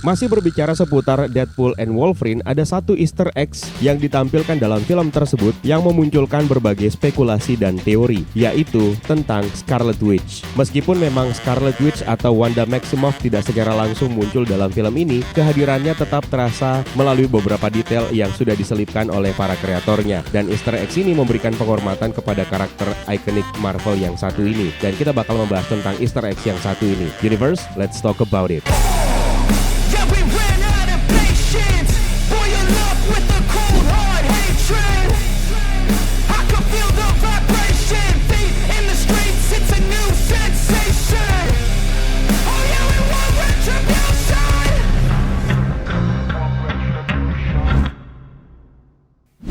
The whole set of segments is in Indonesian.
Masih berbicara seputar Deadpool and Wolverine, ada satu Easter eggs yang ditampilkan dalam film tersebut yang memunculkan berbagai spekulasi dan teori, yaitu tentang Scarlet Witch. Meskipun memang Scarlet Witch atau Wanda Maximoff tidak secara langsung muncul dalam film ini, kehadirannya tetap terasa melalui beberapa detail yang sudah diselipkan oleh para kreatornya. Dan Easter eggs ini memberikan penghormatan kepada karakter ikonik Marvel yang satu ini. Dan kita bakal membahas tentang Easter eggs yang satu ini. Universe, let's talk about it.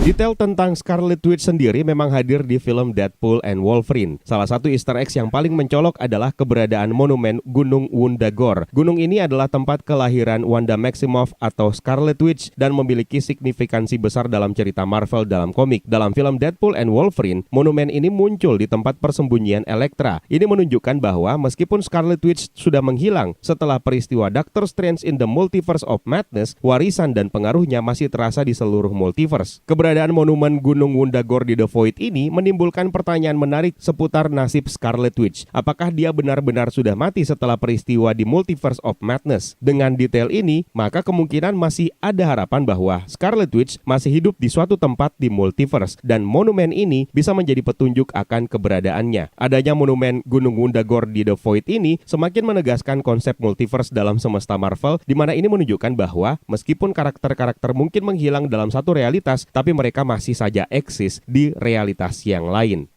Detail tentang Scarlet Witch sendiri memang hadir di film Deadpool and Wolverine. Salah satu Easter eggs yang paling mencolok adalah keberadaan monumen Gunung Wundagore. Gunung ini adalah tempat kelahiran Wanda Maximoff atau Scarlet Witch dan memiliki signifikansi besar dalam cerita Marvel dalam komik. Dalam film Deadpool and Wolverine, monumen ini muncul di tempat persembunyian Elektra. Ini menunjukkan bahwa meskipun Scarlet Witch sudah menghilang setelah peristiwa Doctor Strange in the Multiverse of Madness, warisan dan pengaruhnya masih terasa di seluruh multiverse. Keberadaan monumen Gunung Wundagore di The Void ini menimbulkan pertanyaan menarik seputar nasib Scarlet Witch. Apakah dia benar-benar sudah mati setelah peristiwa di Multiverse of Madness? Dengan detail ini, maka kemungkinan masih ada harapan bahwa Scarlet Witch masih hidup di suatu tempat di multiverse dan monumen ini bisa menjadi petunjuk akan keberadaannya. Adanya monumen Gunung Wundagore di The Void ini semakin menegaskan konsep multiverse dalam semesta Marvel, di mana ini menunjukkan bahwa meskipun karakter-karakter mungkin menghilang dalam satu realitas, tapi mereka masih saja eksis di realitas yang lain.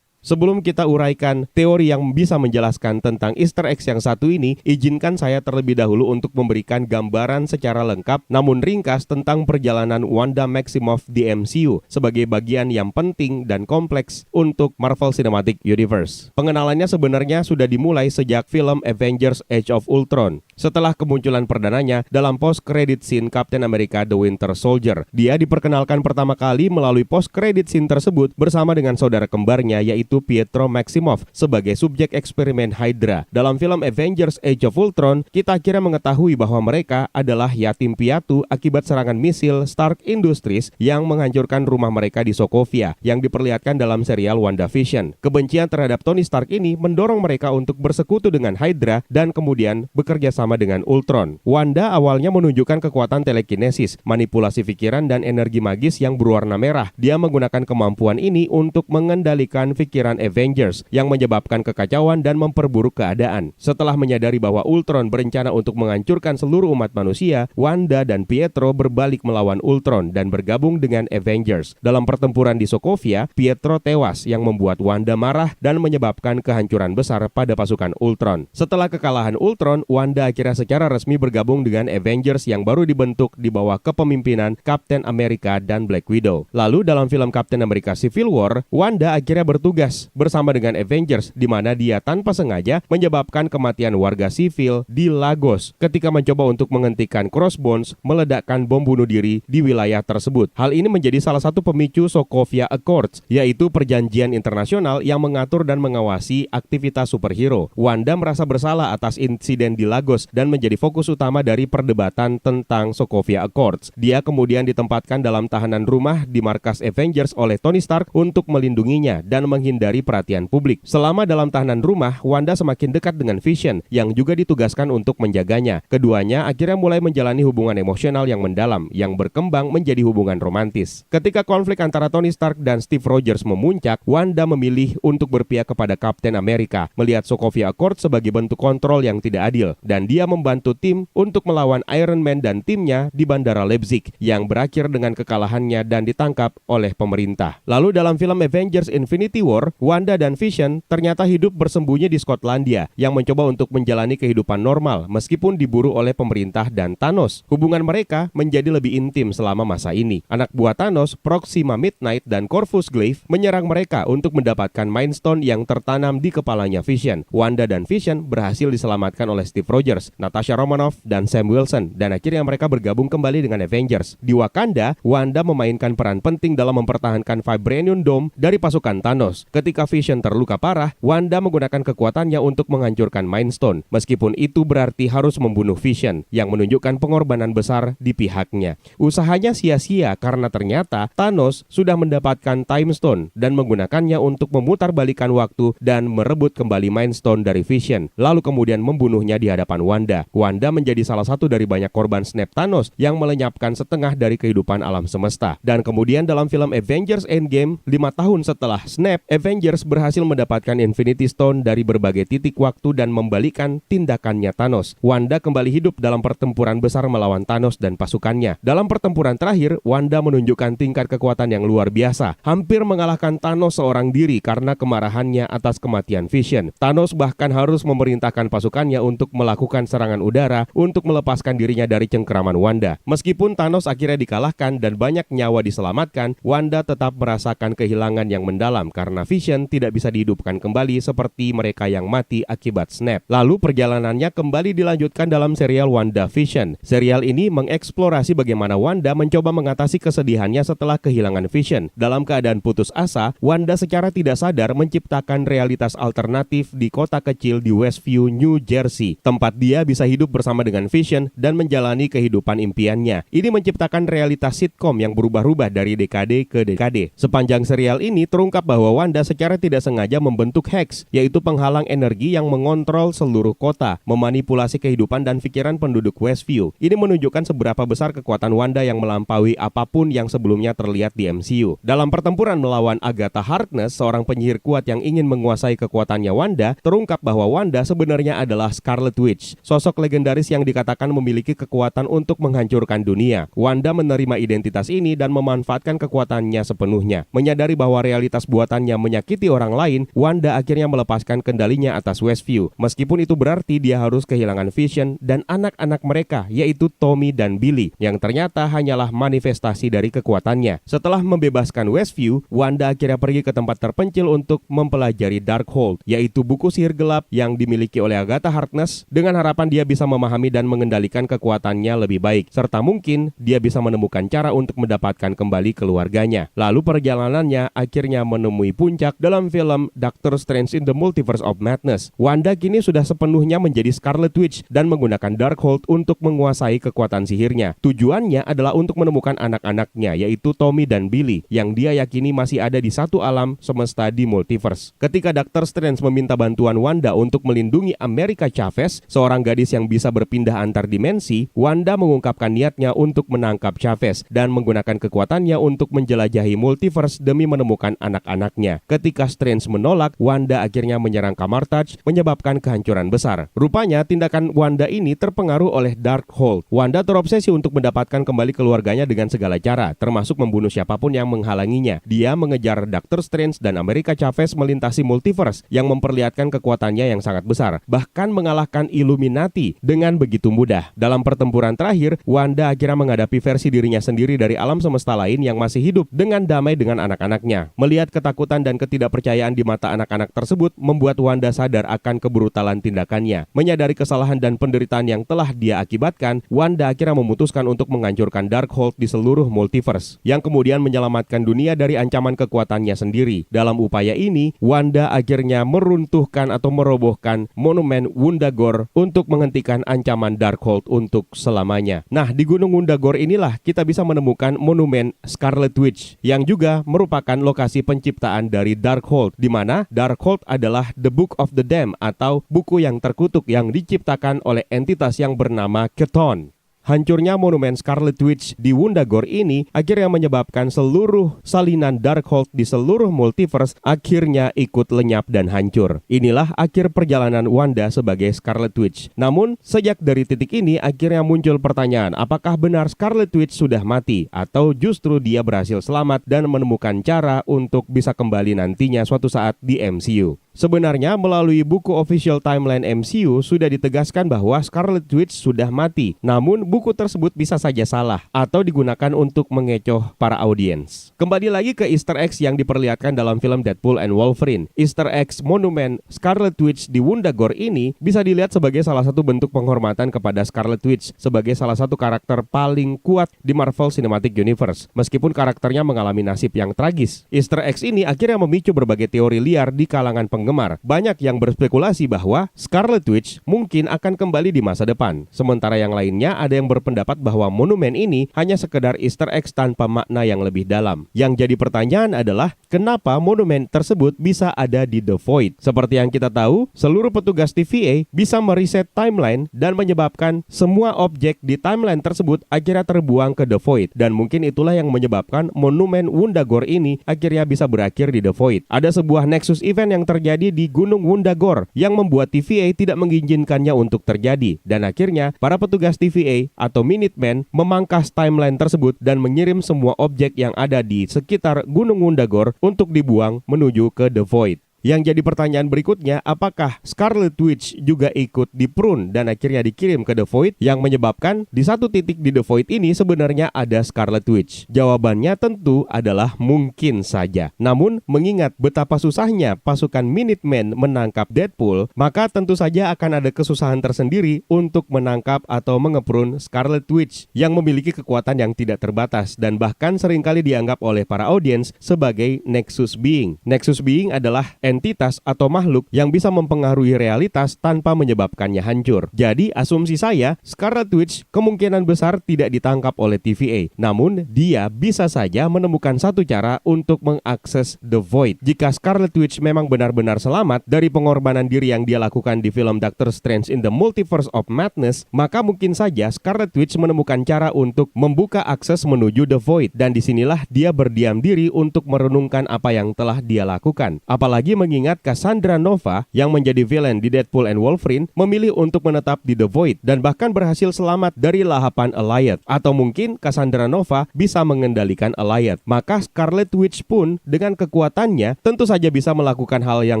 Sebelum kita uraikan teori yang bisa menjelaskan tentang Easter eggs yang satu ini, izinkan saya terlebih dahulu untuk memberikan gambaran secara lengkap namun ringkas tentang perjalanan Wanda Maximoff di MCU sebagai bagian yang penting dan kompleks untuk Marvel Cinematic Universe. Pengenalannya sebenarnya sudah dimulai sejak film Avengers Age of Ultron. Setelah kemunculan perdananya dalam post-credit scene Captain America The Winter Soldier, dia diperkenalkan pertama kali melalui post-credit scene tersebut bersama dengan saudara kembarnya yaitu Pietro Maximoff sebagai subjek eksperimen Hydra. Dalam film Avengers Age of Ultron, kita akhirnya mengetahui bahwa mereka adalah yatim piatu akibat serangan misil Stark Industries yang menghancurkan rumah mereka di Sokovia yang diperlihatkan dalam serial WandaVision. Kebencian terhadap Tony Stark ini mendorong mereka untuk bersekutu dengan Hydra dan kemudian bekerja sama dengan Ultron. Wanda awalnya menunjukkan kekuatan telekinesis, manipulasi pikiran dan energi magis yang berwarna merah. Dia menggunakan kemampuan ini untuk mengendalikan pikiran Avengers yang menyebabkan kekacauan dan memperburuk keadaan. Setelah menyadari bahwa Ultron berencana untuk menghancurkan seluruh umat manusia, Wanda dan Pietro berbalik melawan Ultron dan bergabung dengan Avengers. Dalam pertempuran di Sokovia, Pietro tewas yang membuat Wanda marah dan menyebabkan kehancuran besar pada pasukan Ultron. Setelah kekalahan Ultron, Wanda akhirnya secara resmi bergabung dengan Avengers yang baru dibentuk di bawah kepemimpinan Captain America dan Black Widow. Lalu dalam film Captain America Civil War, Wanda akhirnya bertugas bersama dengan Avengers di mana dia tanpa sengaja menyebabkan kematian warga sivil di Lagos ketika mencoba untuk menghentikan Crossbones meledakkan bom bunuh diri di wilayah tersebut. Hal ini menjadi salah satu pemicu Sokovia Accords, yaitu perjanjian internasional yang mengatur dan mengawasi aktivitas superhero. Wanda merasa bersalah atas insiden di Lagos dan menjadi fokus utama dari perdebatan tentang Sokovia Accords. Dia kemudian ditempatkan dalam tahanan rumah di markas Avengers oleh Tony Stark untuk melindunginya dan menghindari perhatian publik. Selama dalam tahanan rumah, Wanda semakin dekat dengan Vision yang juga ditugaskan untuk menjaganya. Keduanya akhirnya mulai menjalani hubungan emosional yang mendalam yang berkembang menjadi hubungan romantis. Ketika konflik antara Tony Stark dan Steve Rogers memuncak, Wanda memilih untuk berpihak kepada Captain America, melihat Sokovia Accord sebagai bentuk kontrol yang tidak adil, dan dia membantu tim untuk melawan Iron Man dan timnya di Bandara Leipzig yang berakhir dengan kekalahannya dan ditangkap oleh pemerintah. Lalu dalam film Avengers Infinity War, Wanda dan Vision ternyata hidup bersembunyi di Skotlandia yang mencoba untuk menjalani kehidupan normal meskipun diburu oleh pemerintah dan Thanos. Hubungan mereka menjadi lebih intim selama masa ini. Anak buah Thanos, Proxima Midnight dan Corvus Glaive menyerang mereka untuk mendapatkan Mind Stone yang tertanam di kepalanya Vision. Wanda dan Vision berhasil diselamatkan oleh Steve Rogers, Natasha Romanoff, dan Sam Wilson dan akhirnya mereka bergabung kembali dengan Avengers. Di Wakanda, Wanda memainkan peran penting dalam mempertahankan Vibranium Dome dari pasukan Thanos. Ketika Vision terluka parah, Wanda menggunakan kekuatannya untuk menghancurkan Mind Stone, meskipun itu berarti harus membunuh Vision, yang menunjukkan pengorbanan besar di pihaknya. Usahanya sia-sia karena ternyata Thanos sudah mendapatkan Time Stone dan menggunakannya untuk memutarbalikkan waktu dan merebut kembali Mind Stone dari Vision, lalu kemudian membunuhnya di hadapan Wanda. Wanda menjadi salah satu dari banyak korban snap Thanos yang melenyapkan setengah dari kehidupan alam semesta. Dan kemudian dalam film Avengers Endgame, 5 tahun setelah snap, Avengers berhasil mendapatkan Infinity Stone dari berbagai titik waktu dan membalikan tindakannya Thanos. Wanda kembali hidup dalam pertempuran besar melawan Thanos dan pasukannya. Dalam pertempuran terakhir, Wanda menunjukkan tingkat kekuatan yang luar biasa, hampir mengalahkan Thanos seorang diri karena kemarahannya atas kematian Vision. Thanos bahkan harus memerintahkan pasukannya untuk melakukan serangan udara untuk melepaskan dirinya dari cengkeraman Wanda. Meskipun Thanos akhirnya dikalahkan dan banyak nyawa diselamatkan, Wanda tetap merasakan kehilangan yang mendalam karena Vision tidak bisa dihidupkan kembali seperti mereka yang mati akibat snap. Lalu perjalanannya kembali dilanjutkan dalam serial WandaVision. Serial ini mengeksplorasi bagaimana Wanda mencoba mengatasi kesedihannya setelah kehilangan Vision. Dalam keadaan putus asa, Wanda secara tidak sadar menciptakan realitas alternatif di kota kecil di Westview, New Jersey, tempat dia bisa hidup bersama dengan Vision dan menjalani kehidupan impiannya. Ini menciptakan realitas sitkom yang berubah-ubah dari dekade ke dekade. Sepanjang serial ini terungkap bahwa Wanda secara tidak sengaja membentuk Hex, yaitu penghalang energi yang mengontrol seluruh kota, memanipulasi kehidupan dan pikiran penduduk Westview. Ini menunjukkan seberapa besar kekuatan Wanda yang melampaui apapun yang sebelumnya terlihat di MCU. Dalam pertempuran melawan Agatha Harkness, seorang penyihir kuat yang ingin menguasai kekuatannya Wanda, terungkap bahwa Wanda sebenarnya adalah Scarlet Witch, sosok legendaris yang dikatakan memiliki kekuatan untuk menghancurkan dunia. Wanda menerima identitas ini dan memanfaatkan kekuatannya sepenuhnya. Menyadari bahwa realitas buatannya menyakiti orang lain, Wanda akhirnya melepaskan kendalinya atas Westview. Meskipun itu berarti dia harus kehilangan Vision dan anak-anak mereka, yaitu Tommy dan Billy, yang ternyata hanyalah manifestasi dari kekuatannya. Setelah membebaskan Westview, Wanda akhirnya pergi ke tempat terpencil untuk mempelajari Darkhold, yaitu buku sihir gelap yang dimiliki oleh Agatha Harkness, dengan harapan dia bisa memahami dan mengendalikan kekuatannya lebih baik, serta mungkin dia bisa menemukan cara untuk mendapatkan kembali keluarganya. Lalu perjalanannya akhirnya menemui puncak dalam film Doctor Strange in the Multiverse of Madness. Wanda kini sudah sepenuhnya menjadi Scarlet Witch dan menggunakan Darkhold untuk menguasai kekuatan sihirnya. Tujuannya adalah untuk menemukan anak-anaknya, yaitu Tommy dan Billy, yang dia yakini masih ada di satu alam semesta di multiverse. Ketika Doctor Strange meminta bantuan Wanda untuk melindungi America Chavez, seorang gadis yang bisa berpindah antar dimensi, Wanda mengungkapkan niatnya untuk menangkap Chavez dan menggunakan kekuatannya untuk menjelajahi multiverse demi menemukan anak-anaknya. Ketika Strange menolak, Wanda akhirnya menyerang Kamar-Taj, menyebabkan kehancuran besar. Rupanya tindakan Wanda ini terpengaruh oleh Darkhold. Wanda terobsesi untuk mendapatkan kembali keluarganya dengan segala cara, termasuk membunuh siapapun yang menghalanginya. Dia mengejar Doctor Strange dan America Chavez melintasi multiverse yang memperlihatkan kekuatannya yang sangat besar, bahkan mengalahkan Illuminati dengan begitu mudah. Dalam pertempuran terakhir, Wanda akhirnya menghadapi versi dirinya sendiri dari alam semesta lain yang masih hidup dengan damai dengan anak-anaknya. Melihat ketakutan dan ketidakpercayaan di mata anak-anak tersebut membuat Wanda sadar akan kebrutalan tindakannya. Menyadari kesalahan dan penderitaan yang telah dia akibatkan, Wanda akhirnya memutuskan untuk menghancurkan Darkhold di seluruh multiverse, yang kemudian menyelamatkan dunia dari ancaman kekuatannya sendiri. Dalam upaya ini, Wanda akhirnya meruntuhkan atau merobohkan monumen Wundagore untuk menghentikan ancaman Darkhold untuk selamanya. Nah, di Gunung Wundagore inilah kita bisa menemukan monumen Scarlet Witch, yang juga merupakan lokasi penciptaan dari Darkhold, di mana Darkhold adalah The Book of the Damned atau buku yang terkutuk yang diciptakan oleh entitas yang bernama Chthon. Hancurnya monumen Scarlet Witch di Wundagore ini akhirnya menyebabkan seluruh salinan Darkhold di seluruh multiverse akhirnya ikut lenyap dan hancur. Inilah akhir perjalanan Wanda sebagai Scarlet Witch. Namun, sejak dari titik ini akhirnya muncul pertanyaan, apakah benar Scarlet Witch sudah mati atau justru dia berhasil selamat dan menemukan cara untuk bisa kembali nantinya suatu saat di MCU. Sebenarnya melalui buku official timeline MCU sudah ditegaskan bahwa Scarlet Witch sudah mati. Namun buku tersebut bisa saja salah atau digunakan untuk mengecoh para audiens. Kembali lagi ke Easter eggs yang diperlihatkan dalam film Deadpool and Wolverine. Easter eggs monumen Scarlet Witch di Wundagore ini bisa dilihat sebagai salah satu bentuk penghormatan kepada Scarlet Witch sebagai salah satu karakter paling kuat di Marvel Cinematic Universe. Meskipun karakternya mengalami nasib yang tragis. Easter eggs ini akhirnya memicu berbagai teori liar di kalangan penggemar. Banyak yang berspekulasi bahwa Scarlet Witch mungkin akan kembali di masa depan. Sementara yang lainnya ada yang berpendapat bahwa monumen ini hanya sekedar Easter eggs tanpa makna yang lebih dalam. Yang jadi pertanyaan adalah kenapa monumen tersebut bisa ada di The Void? Seperti yang kita tahu, seluruh petugas TVA bisa mereset timeline dan menyebabkan semua objek di timeline tersebut akhirnya terbuang ke The Void. Dan mungkin itulah yang menyebabkan monumen Wundagore ini akhirnya bisa berakhir di The Void. Ada sebuah Nexus event yang terjadi di Gunung Wundagore yang membuat TVA tidak mengizinkannya untuk terjadi. Dan akhirnya para petugas TVA atau Minutemen memangkas timeline tersebut dan mengirim semua objek yang ada di sekitar Gunung Wundagore untuk dibuang menuju ke The Void. Yang jadi pertanyaan berikutnya, apakah Scarlet Witch juga ikut di-prune dan akhirnya dikirim ke The Void yang menyebabkan di satu titik di The Void ini sebenarnya ada Scarlet Witch? Jawabannya tentu adalah mungkin saja. Namun, mengingat betapa susahnya pasukan Minutemen menangkap Deadpool, maka tentu saja akan ada kesusahan tersendiri untuk menangkap atau mengeprune Scarlet Witch yang memiliki kekuatan yang tidak terbatas dan bahkan seringkali dianggap oleh para audiens sebagai Nexus Being. Nexus Being adalah entitas atau makhluk yang bisa mempengaruhi realitas tanpa menyebabkannya hancur. Jadi asumsi saya, Scarlet Witch kemungkinan besar tidak ditangkap oleh TVA. Namun dia bisa saja menemukan satu cara untuk mengakses The Void. Jika Scarlet Witch memang benar-benar selamat dari pengorbanan diri yang dia lakukan di film Doctor Strange in the Multiverse of Madness, maka mungkin saja Scarlet Witch menemukan cara untuk membuka akses menuju The Void. Dan disinilah dia berdiam diri untuk merenungkan apa yang telah dia lakukan. Apalagi mengingat Cassandra Nova yang menjadi villain di Deadpool and Wolverine memilih untuk menetap di The Void dan bahkan berhasil selamat dari lahapan Allied. Atau mungkin Cassandra Nova bisa mengendalikan Allied. Maka Scarlet Witch pun dengan kekuatannya tentu saja bisa melakukan hal yang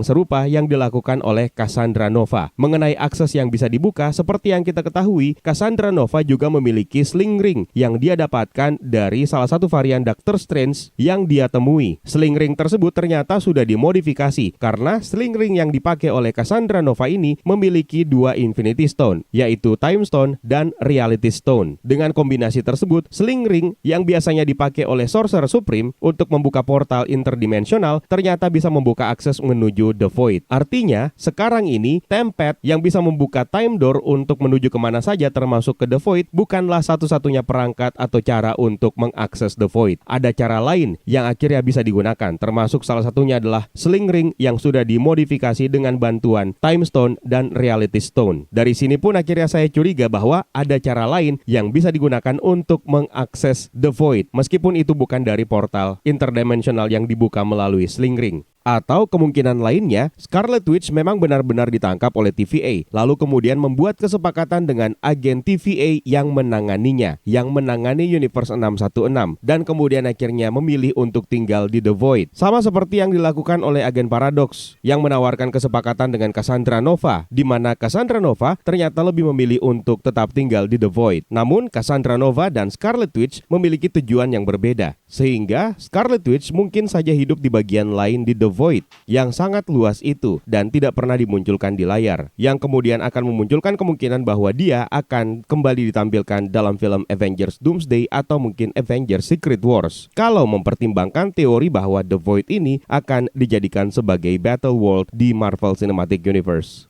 serupa yang dilakukan oleh Cassandra Nova. Mengenai akses yang bisa dibuka, seperti yang kita ketahui, Cassandra Nova juga memiliki sling ring yang dia dapatkan dari salah satu varian Doctor Strange yang dia temui. Sling ring tersebut ternyata sudah dimodifikasi karena sling ring yang dipakai oleh Cassandra Nova ini memiliki dua Infinity Stone, yaitu Time Stone dan Reality Stone. Dengan kombinasi tersebut, sling ring yang biasanya dipakai oleh Sorcerer Supreme untuk membuka portal interdimensional ternyata bisa membuka akses menuju The Void. Artinya, sekarang ini Tempest yang bisa membuka Time Door untuk menuju kemana saja termasuk ke The Void bukanlah satu-satunya perangkat atau cara untuk mengakses The Void. Ada cara lain yang akhirnya bisa digunakan, termasuk salah satunya adalah sling ring yang sudah dimodifikasi dengan bantuan Time Stone dan Reality Stone. Dari sini pun akhirnya saya curiga bahwa ada cara lain yang bisa digunakan untuk mengakses The Void, meskipun itu bukan dari portal interdimensional yang dibuka melalui sling ring. Atau kemungkinan lainnya, Scarlet Witch memang benar-benar ditangkap oleh TVA, lalu kemudian membuat kesepakatan dengan agen TVA yang menangani Universe 616, dan kemudian akhirnya memilih untuk tinggal di The Void. Sama seperti yang dilakukan oleh agen Paradox, yang menawarkan kesepakatan dengan Cassandra Nova, di mana Cassandra Nova ternyata lebih memilih untuk tetap tinggal di The Void. Namun, Cassandra Nova dan Scarlet Witch memiliki tujuan yang berbeda, sehingga Scarlet Witch mungkin saja hidup di bagian lain di The Void yang sangat luas itu dan tidak pernah dimunculkan di layar, yang kemudian akan memunculkan kemungkinan bahwa dia akan kembali ditampilkan dalam film Avengers Doomsday atau mungkin Avengers Secret Wars, kalau mempertimbangkan teori bahwa The Void ini akan dijadikan sebagai battle world di Marvel Cinematic Universe.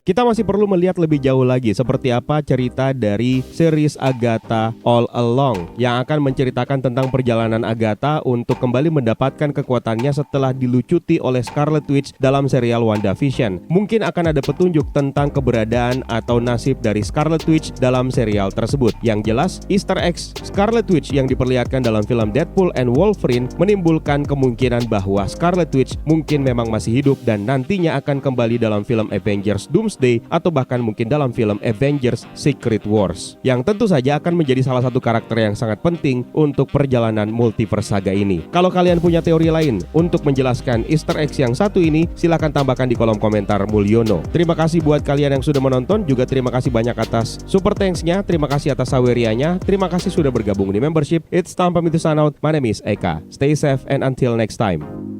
Kita masih perlu melihat lebih jauh lagi seperti apa cerita dari series Agatha All Along yang akan menceritakan tentang perjalanan Agatha untuk kembali mendapatkan kekuatannya setelah dilucuti oleh Scarlet Witch dalam serial WandaVision. Mungkin akan ada petunjuk tentang keberadaan atau nasib dari Scarlet Witch dalam serial tersebut. Yang jelas, Easter eggs Scarlet Witch yang diperlihatkan dalam film Deadpool and Wolverine menimbulkan kemungkinan bahwa Scarlet Witch mungkin memang masih hidup dan nantinya akan kembali dalam film Avengers Doomsday Doomsday, atau bahkan mungkin dalam film Avengers Secret Wars, yang tentu saja akan menjadi salah satu karakter yang sangat penting untuk perjalanan multiverse saga ini. Kalau kalian punya teori lain untuk menjelaskan Easter eggs yang satu ini, silahkan tambahkan di kolom komentar Mulyono. Terima kasih buat kalian yang sudah menonton, juga terima kasih banyak atas super thanks-nya, terima kasih atas sawerianya, terima kasih sudah bergabung di membership. It's time pamit to sign out. My name is Eka. Stay safe and until next time.